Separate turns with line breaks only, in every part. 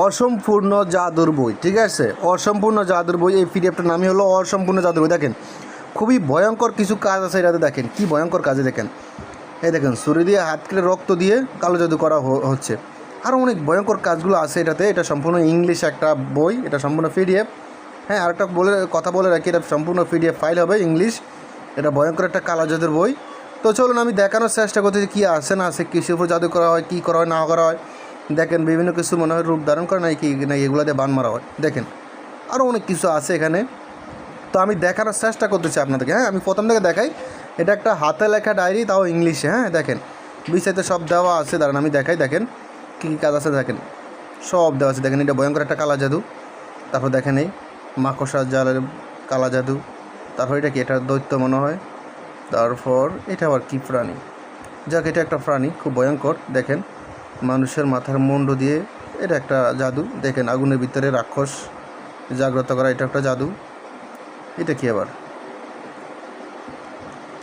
অসম্পূর্ণ জাদুর বই, ঠিক আছে? অসম্পূর্ণ জাদুর বই, এই পিডিএফটার নামই হলো অসম্পূর্ণ জাদুর বই। দেখেন খুবই ভয়ঙ্কর কিছু কাজ আছে এটাতে, দেখেন কি ভয়ঙ্কর কাজে। দেখেন এই দেখেন ছুরি দিয়ে হাত কেটে রক্ত দিয়ে কালো জাদু করা হচ্ছে। আরও অনেক ভয়ঙ্কর কাজগুলো আছে এটাতে। এটা সম্পূর্ণ ইংলিশ একটা বই, এটা সম্পূর্ণ পিডিএফ। হ্যাঁ, আরেকটা কথা বলে রাখি, এটা সম্পূর্ণ পিডিএফ ফাইল হবে, ইংলিশ। এটা ভয়ঙ্কর একটা কালো জাদুর বই। তো চলুন আমি দেখানোর চেষ্টা করতেছি কী আছে না আছে, কিসের উপর জাদু করা হয়, কী করা হয় না করা হয়। দেখেন বিভিন্ন কিছু মনে হয় রূপ ধারণ করে না এগুলো দিয়ে বান মারা হয়। দেখেন আরও অনেক কিছু আছে এখানে। তো আমি দেখানোর চেষ্টা করতেছি আপনাদেরকে। হ্যাঁ, আমি প্রথম থেকে দেখাই। এটা একটা হাতে লেখা ডায়েরি, তাও ইংলিশে। হ্যাঁ দেখেন বিস্তারিত সব দেওয়া আছে, দাঁড়ান আমি দেখাই। দেখেন কী কী কাজ আছে, দেখেন সব দেওয়া আছে। দেখেন এটা ভয়ঙ্কর একটা কালা জাদু। তারপর দেখেন এই মাকড়সার জালের কালা জাদু। তারপর এটা কি, এটা দৈত্য মনে হয়। তারপর এটা আবার কী প্রাণী, যাক এটা একটা প্রাণী খুব ভয়ঙ্কর। দেখেন মানুষের মাথার মুন্ড দিয়ে, এটা একটা জাদু। দেখেন আগুনের ভিতরে রাক্ষস জাগ্রত করা, এটা একটা জাদু। এটা কি আবার,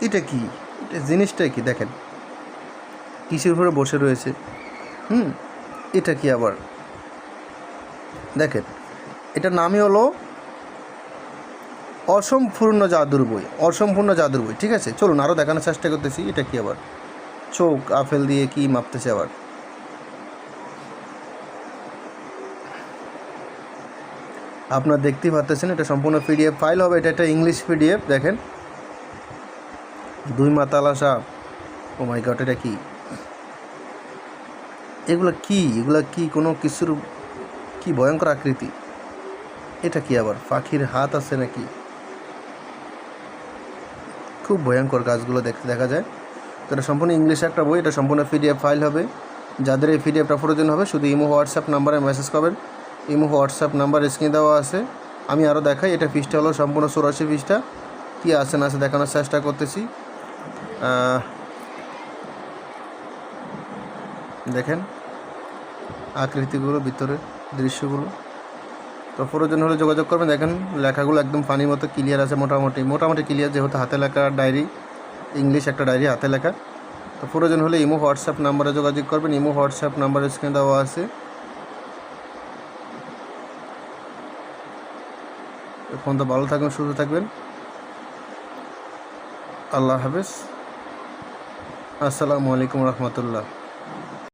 এটা কি, এটা জিনিসটা কি, দেখেন কিসের উপরে বসে রয়েছে। এটা কি আবার, দেখেন এটার নামই হলো অসম্পূর্ণ জাদুর বই। অসম্পূর্ণ জাদুর বই, ঠিক আছে? চলুন আরও দেখানোর চেষ্টা করতেছি। এটা কি আবার, চোখ আপেল দিয়ে কি মাপতেছে আবার। আপনারা দেখতেই পাচ্ছেন এটা সম্পূর্ণ পিডিএফ ফাইল হবে। এটা একটা ইংলিশ পিডিএফ। দেখেন দুই মাতালা সাপ, ও মাই গড, এটা কি, এগুলো কি কোনো কিছুর কি ভয়ঙ্কর আকৃতি। এটা কি আবার, পাখির হাত আছে নাকি, খুব ভয়ঙ্কর কাজগুলো দেখা যায়। তো এটা সম্পূর্ণ ইংলিশে একটা বই। এটা সম্পূর্ণ পিডিএফ ফাইল হবে। যাদের এই পিডিএফটা প্রয়োজন হবে শুধু ইমো হোয়াটসঅ্যাপ নাম্বারে মেসেজ করবেন। ইমো হোয়াটসঅ্যাপ নাম্বার স্ক্রিনে দেওয়া আছে। আমি আরও দেখাই। এটা পৃষ্ঠা হলো সম্পূর্ণ 84 পৃষ্ঠা। কী আছে না আছে দেখানোর চেষ্টা করতেছি। দেখেন আকৃতিগুলো, ভিতরে দৃশ্যগুলো। তো প্রয়োজন হলে যোগাযোগ করবেন। দেখেন লেখাগুলো একদম পানির মতো ক্লিয়ার আছে, মোটামুটি ক্লিয়ার, যেহেতু হাতে লেখা ডায়েরি, ইংলিশ একটা ডায়েরি হাতে লেখা। তো প্রয়োজন হলে ইমো হোয়াটসঅ্যাপ নাম্বারে যোগাযোগ করবেন। ইমো হোয়াটসঅ্যাপ নাম্বার স্ক্রিনে দেওয়া আছে। এখন তো ভালো থাকবেন, সুস্থ থাকবেন। আল্লাহ হাফেজ। আসসালামু আলাইকুম রহমতুল্লাহ।